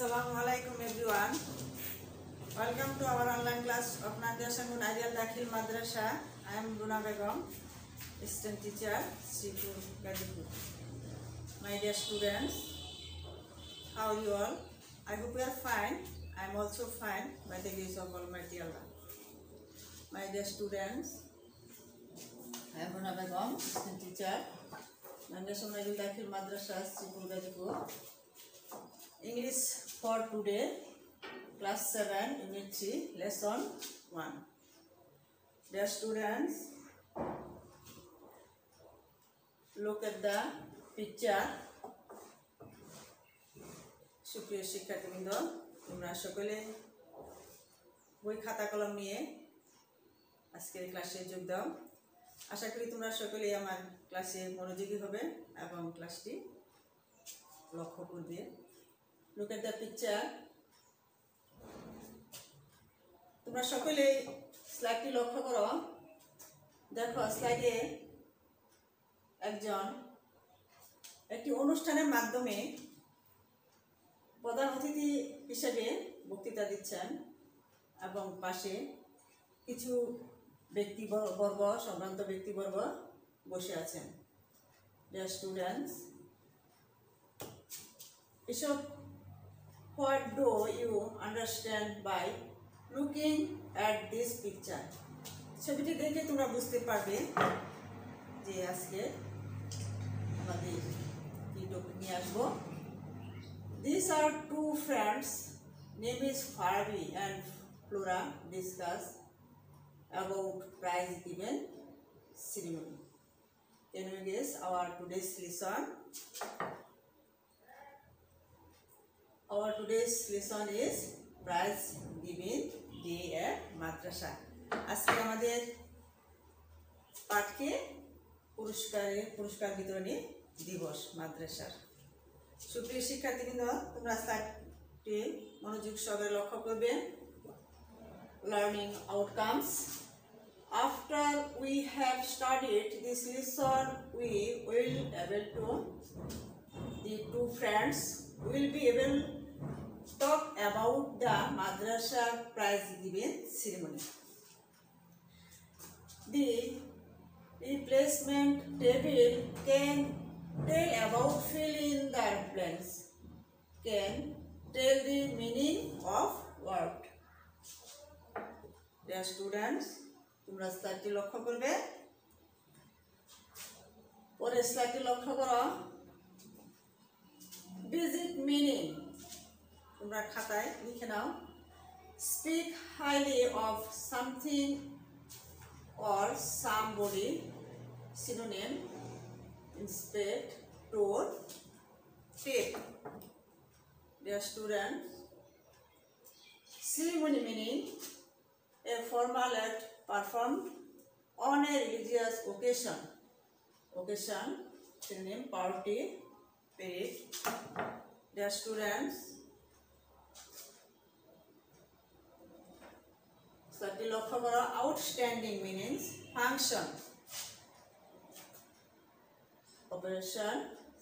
Assalamualaikum everyone. Welcome to our online class of Nadia Sangun Ideal Dakhil Madrasa. I am Guna Begum, assistant teacher, Sripur, Gazipur. My dear students, how are you all? I hope you are fine. I am also fine by the grace of Almighty Allah. My dear students, I am Guna Begum, assistant teacher, Nadia Sangun Ideal Dakhil Madrasa, Sripur, Gazipur. English for today, class 7, unit 3, lesson 1. Dear students, look at the picture. সুপ্রিয় শিক্ষার্থীবৃন্দ, তোমরা সকলে বই খাতা কলম নিয়ে আজকের ক্লাসে যোগ দাও। আশা করি তোমরা সকলেই আমার ক্লাসে মনোযোগী হবে এবং ক্লাসটি লক্ষ্য করবে। Look at the picture. তোমরা সকলে স্লাইডটি লক্ষ্য করো। দেখো স্লাইডে একটি অনুষ্ঠানের মাধ্যমে প্রধান অতিথি হিসেবে বক্তৃতা দিচ্ছেন এবং পাশে কিছু ব্যক্তিবর্গ সম্ভ্রান্ত ব্যক্তিবর্গ বসে আছেন। Dear students, এসব what do you understand by looking at this picture? ছবিটি দেখে তোমরা বুঝতে পারবে যে আজকে আমাদের কি টপিক নিয়ে আসবো। These are two friends, name is Farabi and Flora, discuss about prize given ceremony. Can you guess our today's lesson? Our today's lesson is prize giving day at madrasa. আজকে আমাদের পাঠকে পুরস্কার বিতরণী দিবস মাদ্রাসার। সুপ্রিয় শিক্ষার্থীবৃন্দ, তোমরা স্লাইডটি মনোযোগ সহকারে লক্ষ্য করবে। Learning outcomes. After we have studied this lesson, we will able to the two friends will be able talk about the madrasa prize giving ceremony. The replacement table can tell about fill in the blanks, can tell the meaning of word. Dear students, তোমরা স্লাইডটি লক্ষ্য করবে। পরে স্লাইডটি লক্ষ্য করো। Basic meaning তোমরা খাতায় লিখে নাও। Speak highly of something or somebody, synonym, inspect, told, take. Dear students, ceremony meaning a formal act performed on a religious occasion. Occasion, synonym, party, parade. Dear students, স্লাইডটি লক্ষ্য করো। Outstanding meanings function, operation,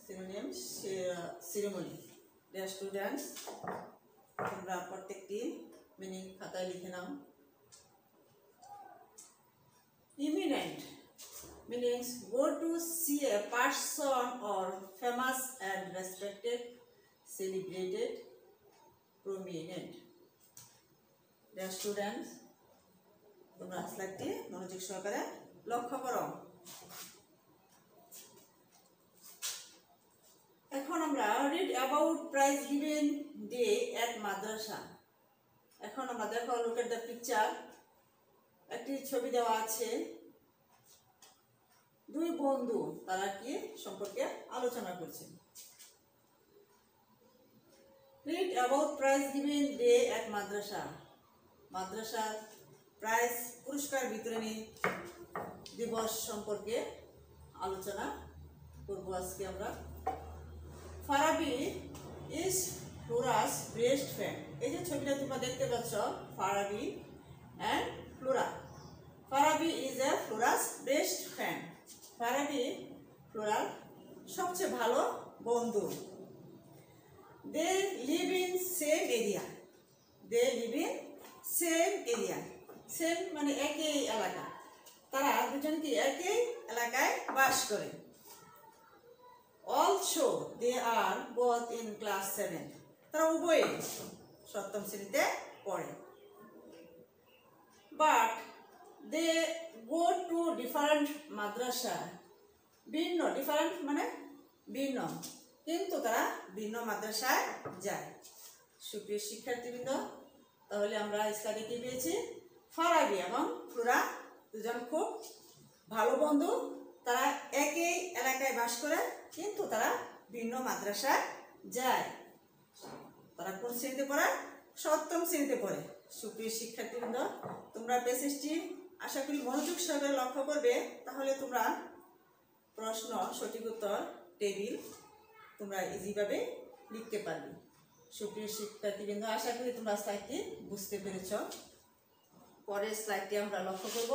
synonym, ceremony. Dear students, তোমরা প্রত্যেকটি meaning খাতায় লিখে নাও। Eminent meanings go to see a person or famous and respected, celebrated, prominent. Dear students, তোমরা স্লাইডটি মনোযোগ সহকারে লক্ষ্য করো। এখন আমরা read about prize given day at madrasa. এখন আমরা দেখো, look at the picture. একটি ছবি দেওয়া আছে। দুই বন্ধু তারা কি সম্পর্কে আলোচনা করছে। Read about prize given day at madrasa. মাদ্রাসার প্রাইজ পুরস্কার বিতরণী দিবস সম্পর্কে আলোচনা করব আজকে আমরা। Farabi is Flora's best friend. এই যে ছবিটা তোমরা দেখতে পাচ্ছ, Farabi and Flora. Farabi is a Flora's best friend. Farabi ফ্লোরার সবচেয়ে ভালো বন্ধু। They live in same area, they live in same area, same মানে একই এলাকা, তারা দুজন কি একই এলাকায় বাস করে। Also they are both in class 7, তারা উভয়ে 7ম শ্রেণীতে পড়ে। But they go to different madrasa, ভিন্ন, ডিফারেন্ট মানে ভিন্ন, কিন্তু তারা ভিন্ন মাদ্রাসায় যায়। সুপ্রিয় শিক্ষার্থীবৃন্দ, তাহলে আমরা স্টাডি কি পেয়েছি? ফারাবি এবং ফ্লোরা দুজন খুব ভালো বন্ধু, তারা একই এলাকায় বাস করে কিন্তু তারা ভিন্ন মাদ্রাসায় যায়। তারা কোন শ্রেণীতে পড়ে? 7ম শ্রেণীতে পড়ে। সুপ্রিয় শিক্ষার্থীবৃন্দ, তোমরা প্যাসেজটি আশা করি মনোযোগ সহকারে লক্ষ্য করবে, তাহলে তোমরা প্রশ্ন, সঠিক উত্তর, টেবিল তোমরা ইজিভাবে লিখতে পারবে। সুপ্রিয় শিক্ষার্থীবৃন্দ, আশা করি তোমরা স্লাইডটি বুঝতে পেরেছ। পরের স্লাইডটি আমরা লক্ষ্য করব।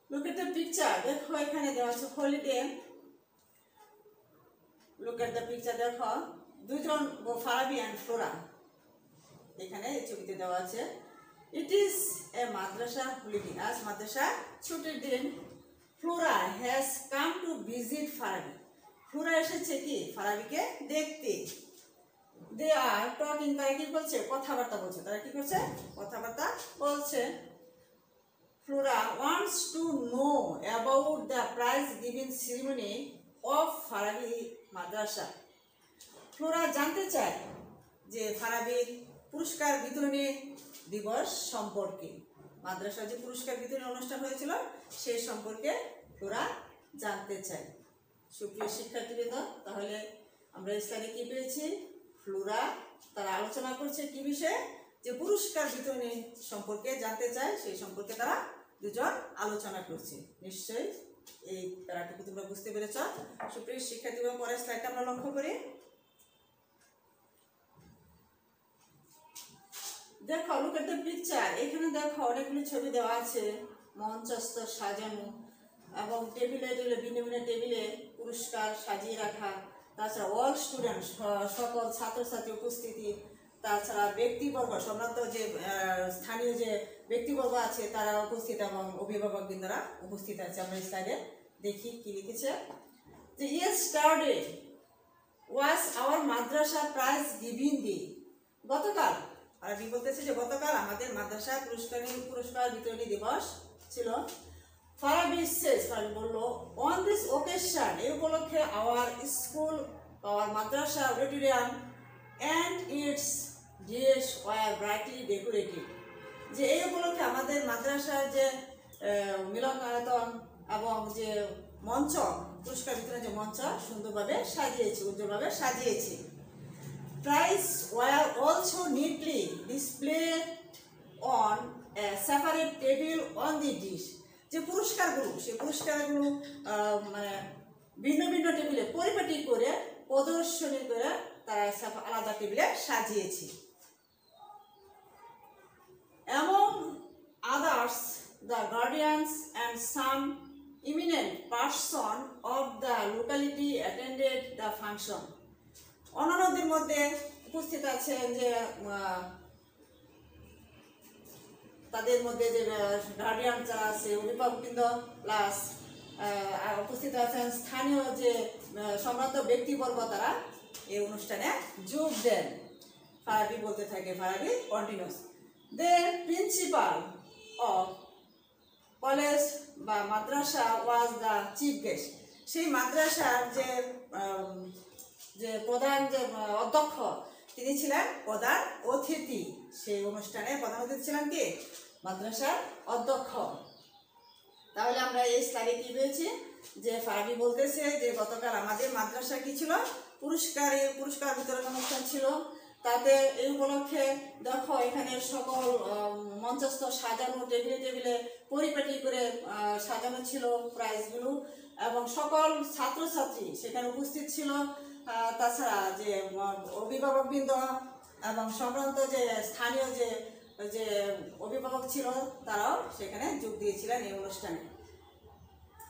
লুক এট দ্য পিকচার, দেখো এখানে দেওয়া আছে holiday. Look at the picture, দেখো দুজন ফারাবি অ্যান্ড ফ্লোরা এখানে এই ছবিতে দেওয়া আছে। It is a Madrasa holiday, আজ মাদ্রাসা ছুটির দিন। Flora has come to visit Farabi, Flora এসেছে কি ফারাবিকে দেখতে। দে আর টকিং, তারা কি বলছে? কথাবার্তা বলছে। তারা কি করছে? কথাবার্তা বলছে। Flora wants to know about the prize giving ceremony of Farabi Madrasa. Flora জানতে চায় যে ফারাবির পুরস্কার বিতরণী দিবস সম্পর্কে, মাদ্রাসার যে পুরস্কার বিতরণী অনুষ্ঠান হয়েছিল সেই সম্পর্কে ফ্লোরা জানতে চায়। সুপ্রিয় শিক্ষার্থীবৃন্দ, তাহলে আমরা স্লাইডে কি পেয়েছি? ফ্লোরা তারা আলোচনা করছে কি বিষয়ে? যে পুরস্কার বিতরণী সম্পর্কে জানতে চায়, সেই সম্পর্কে তারা দুজন আলোচনা করছে। নিশ্চয়ই এই প্যারাটুকু তোমরা বুঝতে পেরেছ। সুপ্রিয় শিক্ষার্থীবৃন্দ, পরের স্লাইডটা আমরা লক্ষ্য করি। দেখো, লুক এট দ্য পিকচার, এখানে দেখো অনেকগুলি ছবি দেওয়া আছে, মঞ্চস্থ সাজানো এবং টেবিলে টেবিলে ভিন্ন ভিন্ন টেবিলে পুরস্কার সাজিয়ে রাখা। তাছাড়া অল স্টুডেন্ট, সকল ছাত্রছাত্রী উপস্থিতি। তাছাড়া ব্যক্তিবর্গ, সম্ভ্রান্ত যে স্থানীয় যে ব্যক্তিবর্গ আছে তারা উপস্থিত এবং অভিভাবকবৃন্দরা উপস্থিত আছে। আমরা স্লাইডে দেখি কি লিখেছে। যে yesterday was our Madrasa prize giving day, গতকাল, আর আমি বলতেছি যে গতকাল আমাদের মাদ্রাসা পুরস্কার বিতরণী দিবস ছিল। ফারাবি সেজ, ফারাবি বলল, অন দিস ওকেশন, এই উপলক্ষে our school, our madrasa auditorium and its dress were brightly decorated, যে এই উপলক্ষে আমাদের মাদ্রাসার যে মিলনায়তন এবং যে মঞ্চ, পুরস্কার বিতরণের যে মঞ্চ সুন্দরভাবে সাজিয়েছি, উজ্জ্বলভাবে সাজিয়েছি। Prizes were also neatly displayed on a separate table on the dish, যে পুরস্কারগুলো, সেই পুরস্কারগুলো মানে ভিন্ন ভিন্ন টেবিলে পরিপাটি করে প্রদর্শনী করে তারা আলাদা টেবিলে সাজিয়েছি। Among others, the guardians and some eminent person of the locality attended the function. অন্যান্যদের মধ্যে উপস্থিত আছেন যে তাদের মধ্যে যে গার্ডিয়ান যারা আছে, অভিভাবকবৃন্দ, প্লাস উপস্থিত আছেন স্থানীয় যে সম্ভ্রান্ত ব্যক্তিবর্গ, তারা এই অনুষ্ঠানে যোগ দেন। ফারাবি বলতে থাকে, Farabi continuous, the principal of college বা মাদ্রাসা ওয়াজ দ্য চিফ গেস্ট, সেই মাদ্রাসার যে প্রধান যে অধ্যক্ষ তিনি ছিলেন প্রধান অতিথি। সেই অনুষ্ঠানে প্রধান অতিথি ছিলেন কি? মাদ্রাসার অধ্যক্ষ। তাহলে আমরা এই স্লাইডে কি পেয়েছি? যে ফারাবি বলতেছে যে গতকাল আমাদের মাদ্রাসা কি ছিল? পুরস্কার বিতরণ অনুষ্ঠান ছিল। তাতে এই উপলক্ষে দেখো এখানে সকল মঞ্চস্থ সাজানো, টেবিলে টেবিলে পরিপাটি করে সাজানো ছিল প্রাইজগুলো, এবং সকল ছাত্রছাত্রী সেখানে উপস্থিত ছিল। তাছাড়া যে অভিভাবকবৃন্দ এবং সম্ভ্রান্ত যে স্থানীয় যে অভিভাবক ছিল তারাও সেখানে যোগ দিয়েছিলেন এই অনুষ্ঠানে।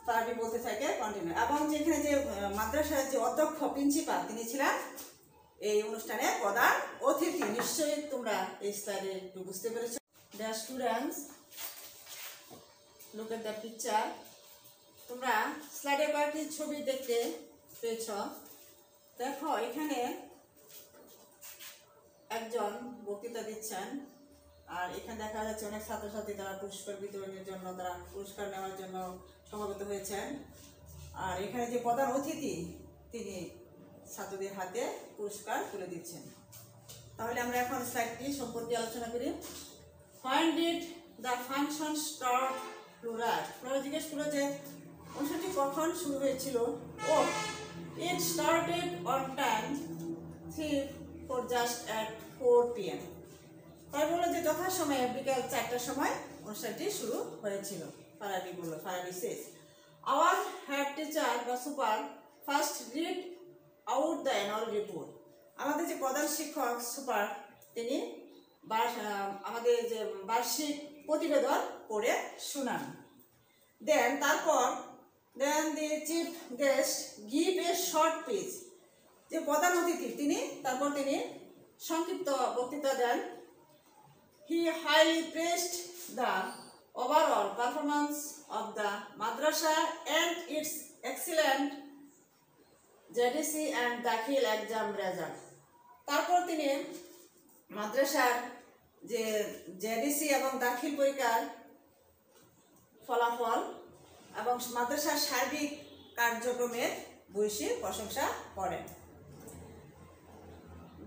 ফারাবি বলতে থাকে কন্টিনিউ, এবং যেখানে যে মাদ্রাসার যে অধ্যক্ষ প্রিন্সিপাল তিনি ছিলেন এই অনুষ্ঠানে প্রধান অতিথি। নিশ্চয়ই তোমরা এই স্লাইডে একটু বুঝতে পেরেছো। The students, look at the picture. তোমরা স্লাইডে কয়েকটি ছবি দেখতে পেয়েছ। দেখো এখানে একজন বক্তৃতা দিচ্ছেন, আর এখানে দেখা যাচ্ছে অনেক ছাত্রছাত্রী তারা পুরস্কার বিতরণের জন্য, তারা পুরস্কার নেওয়ার জন্য সমবেত হয়েছেন। আর এখানে যে প্রধান অতিথি তিনি ছাত্রদের হাতে পুরস্কার তুলে দিচ্ছেন। তাহলে আমরা এখন স্লাইডটি সম্পর্কে আলোচনা করি। When did the function start? Flora জিজ্ঞেস করলো যে অনুষ্ঠানটি কখন শুরু হয়েছিল। It started on time 3 for just at 4 p.m. তাই বললো যে যথাসময়ে বিকাল 4টার সময় অনুষ্ঠানটি শুরু হয়েছিল। ফারাবি বললো, Farabi says, our head teacher বা super first read out the annual report. আমাদের যে প্রধান শিক্ষক সুপার তিনি আমাদের যে বার্ষিক প্রতিবেদন পড়ে শোনান। তারপর the chief guest give a short speech. যে প্রধান অতিথি তিনি সংক্ষিপ্ত বক্তৃতা দেন। He highly praised the overall performance of the madrasa and its excellent JDC and Dakhil exam result. তারপর তিনি মাদ্রাসার যে জেডিসি এবং দাখিল পরীক্ষার ফলাফল এবং মাদ্রাসার সার্বিক কার্যক্রমের ভূয়সী প্রশংসা করেন।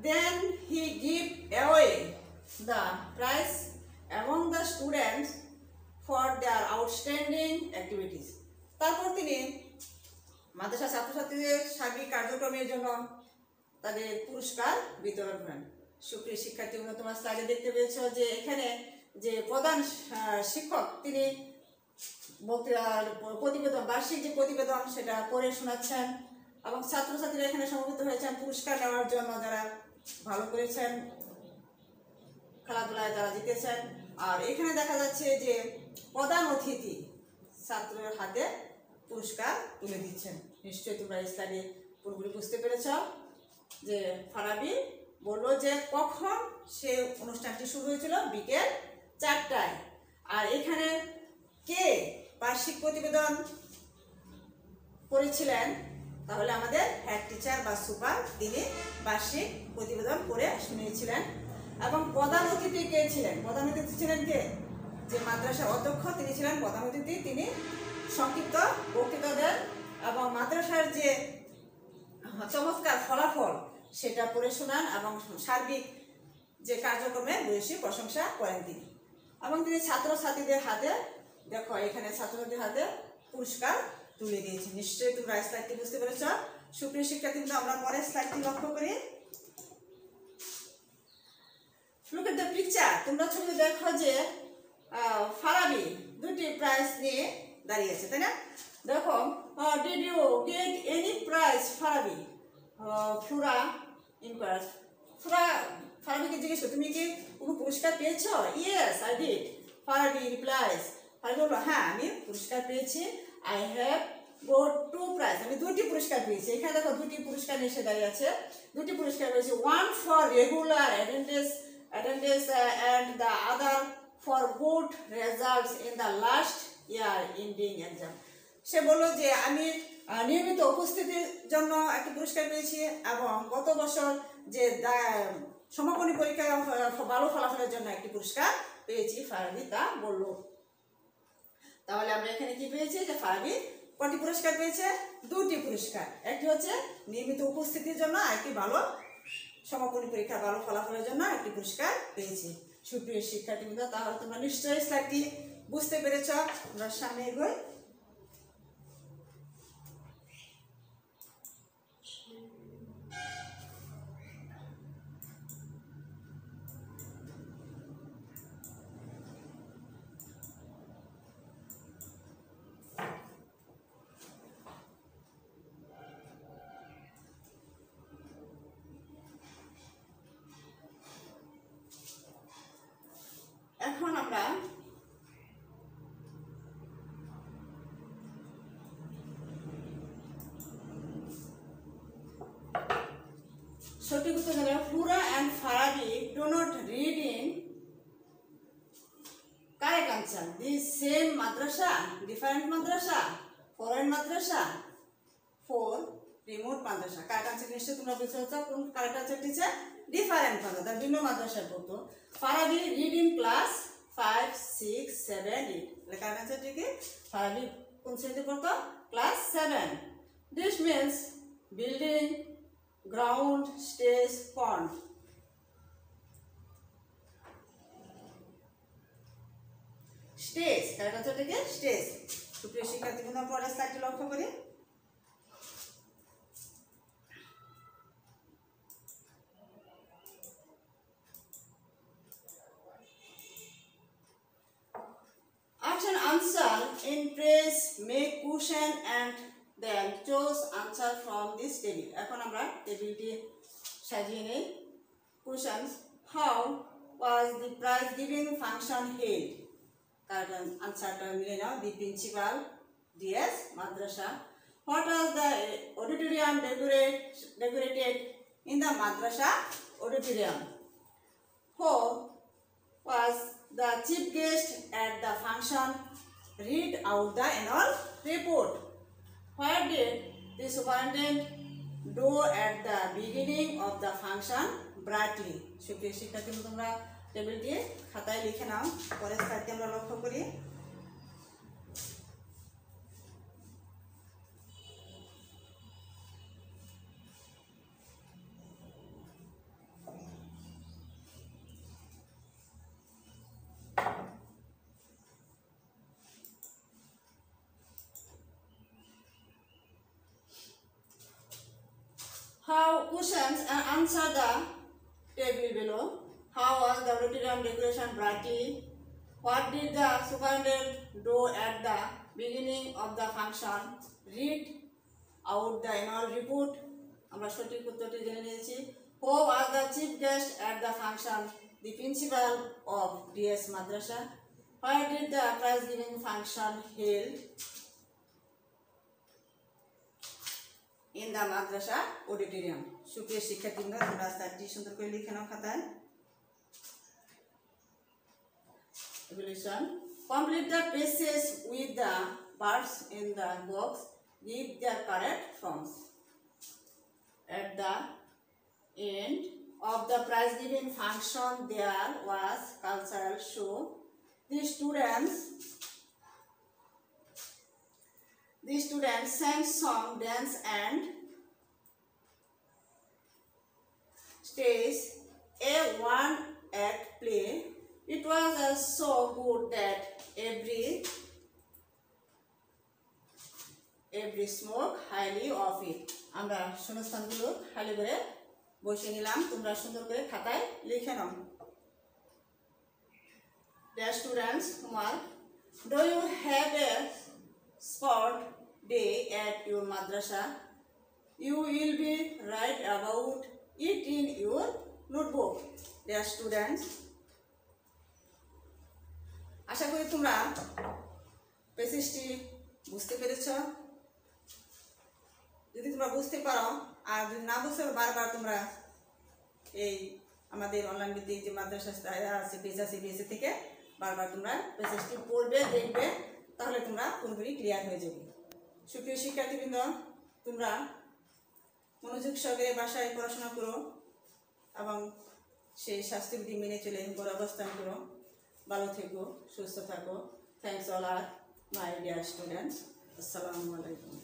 Then he give away the prize among the students for their outstanding activities. তারপর তিনি মাদ্রাসা ছাত্রছাত্রীদের সার্বিক কার্যক্রমের জন্য তাদের পুরস্কার বিতরণ করেন। সুপ্রিয় শিক্ষার্থীবৃন্দ, তোমরা স্লাইডে দেখতে পেয়েছো যে এখানে যে প্রধান শিক্ষক তিনি প্রতিবেদন, বার্ষিক যে প্রতিবেদন সেটা পড়ে শোনাচ্ছেন এবং ছাত্রছাত্রীরা এখানে সমবেত হয়েছেন পুরস্কার নেওয়ার জন্য, যারা ভালো করেছেন খেলাধুলায়, যারা জিতেছেন। আর এখানে দেখা যাচ্ছে যে প্রধান অতিথি ছাত্রদের হাতে পুরস্কার তুলে দিচ্ছেন। নিশ্চয়ই তোমরা এই স্লাইডে পুরোপুরি বুঝতে পেরেছ যে ফারাবি বললো যে কখন সে অনুষ্ঠানটি শুরু হয়েছিল, বিকেল 4টায়। আর এখানে কে বার্ষিক প্রতিবেদন করেছিলেন, তাহলে আমাদের হেড টিচার বা সুপার তিনি বার্ষিক প্রতিবেদন করে শুনিয়েছিলেন। এবং প্রধান অতিথি কে ছিলেন? প্রধান অতিথি ছিলেন কে? যে মাদ্রাসার অধ্যক্ষ তিনি ছিলেন প্রধান অতিথি। তিনি সংক্ষিপ্ত বক্তৃতা দেন এবং মাদ্রাসার যে চমৎকার ফলাফল সেটা পড়ে শোনান এবং সার্বিক যে কার্যক্রমে ভূয়সী প্রশংসা করেন তিনি। এবং তিনি ছাত্রছাত্রীদের হাতে, দেখো এখানে ছাত্রছাত্রীদের হাতে পুরস্কার তুলে দিয়েছেন। নিশ্চয়ই তোমরা স্লাইডটি বুঝতে পেরেছ। সুপ্রিয় শিক্ষার্থী, আমরা পরের স্লাইডটি লক্ষ্য করি। Look at the picture. তোমরা ছবিতে দেখো যে ফারাবি দুটি প্রাইজ নিয়ে দাঁড়িয়েছে, তাই না? দেখো, did you get any prize, Farabi? Flora inquires. ফারাবিকে জিজ্ঞেস করো, তুমি কি কোনো পুরস্কার পেয়েছো? Yes, I did. Farabi replies. Farabi বললো, হ্যাঁ আমি পুরস্কার পেয়েছি। I have got 2 prizes. আমি 2টি পুরস্কার পেয়েছি। এখানে দেখো 2টি পুরস্কার এসে দাঁড়িয়ে আছে। 2টি পুরস্কার পেয়েছি, one for regular attendance and the other for good results in the last year ending exam. সে বলল যে আমি নিয়মিত উপস্থিতির জন্য একটি পুরস্কার পেয়েছি এবং গত বছর যে সমাপনী পরীক্ষায় ভালো ফলাফলের জন্য একটি পুরস্কার পেয়েছি, ফারাবি তা বলল। তাহলে আমরা এখানে কি পেয়েছি যে ফারাবি কয়টি পুরস্কার পেয়েছে? 2টি পুরস্কার। একটি হচ্ছে নিয়মিত উপস্থিতির জন্য, আরেকটি ভালো সমাপনী পরীক্ষার ভালো ফলাফলের জন্য একটি পুরস্কার পেয়েছি। সুপ্রিয় শিক্ষার্থীবৃন্দ, তাহলে তোমরা নিশ্চয়ই স্লাইডটি বুঝতে পেরেছ। আমরা সামনে এগোই। এখন আমরা সঠিক উত্তর হলো Flora and Farabi do not read in correct answer. The same madrasa, different madrasa, foreign madrasa, for remote madrasa. Correct answer নিশ্চয় তোমরা বুঝতে পারছো কোন correct answer teacher different madrasa ভিন্ন মাদ্রাসায় পড়তো Farabi read in class 5 6 7 8 তাহলে correct answer টি কি Farabi কোন শ্রেণীতে পড়তো class 7. This means building, ground, stage, pond. Stage, correct answer টি কি stage. সুপ্রিয় শিক্ষার্থীবৃন্দ পরের স্লাইডটি লক্ষ্য করি। Action answer in praise, make question and then choose answer from this table. এখন আমরা টেবিলটি সাজিয়ে নেই। Questions: How was the prize giving function held? কারণ আনসারটা মিলে নাও। The principal DS madrasa. What was the auditorium decorated in the madrasa auditorium? Who was the chief guest at the function? Read out the annual report. What did the superintendent do at the beginning of the function? Brightly. সুপ্রিয় শিক্ষার্থী তোমরা টেবিলটি খাতায় লিখে নাও। পরের স্লাইডটি আমরা লক্ষ্য করি। How questions and answer the table below. How was the auditorium decoration brightly? What did the superintendent do at the beginning of the function? Read out the annual report. আমরা সঠিক উত্তরটি জেনে নিয়েছি। Who was the chief guest at the function? The principal of DS Madrasa. Why did the prize giving function held? In the madrasa auditorium. সুপ্রিয় শিক্ষার্থীরা তোমরা স্লাইডটি সুন্দর করে লিখে নাও খাতায়। Evaluation: Complete the pages with the parts in the box. Give their correct forms. At the end of the prize giving function, there was cultural show. The students sang song, dance and stage a one-act play. It was so good that every smoke highly of it. আমরা শূন্যস্থানগুলো খালি করে বসিয়ে নিলাম। তোমরা সুন্দর করে খাতায় লিখে নাও। Dear students, homework: Do you have a sport day at your madrasa? You will be write about it in your notebook. Dear students, আশা করি তোমরা প্যাসেজটি বুঝতে পেরেছো। যদি তোমরা বুঝতে পারো আর যদি না বুঝতে পারো বারবার তোমরা এই আমাদের অনলাইন ভিত্তিক যে মাদ্রাসা আছে পেজ আছে পেজ থেকে বারবার তোমরা প্যাসেজটি পড়বে দেখবে, তাহলে তোমরা পুরোপুরি ক্লিয়ার হয়ে যাবে। সুপ্রিয় শিক্ষার্থীবৃন্দ তোমরা মনোযোগ সহকারে বাসায় পড়াশোনা করো এবং সেই স্বাস্থ্যবিধি মেনে চলে ঘরে অবস্থান করো। ভালো থেকো, সুস্থ থাকো। থ্যাংকস অল আর মাই ডিয়ার স্টুডেন্টস। আসসালামু আলাইকুম।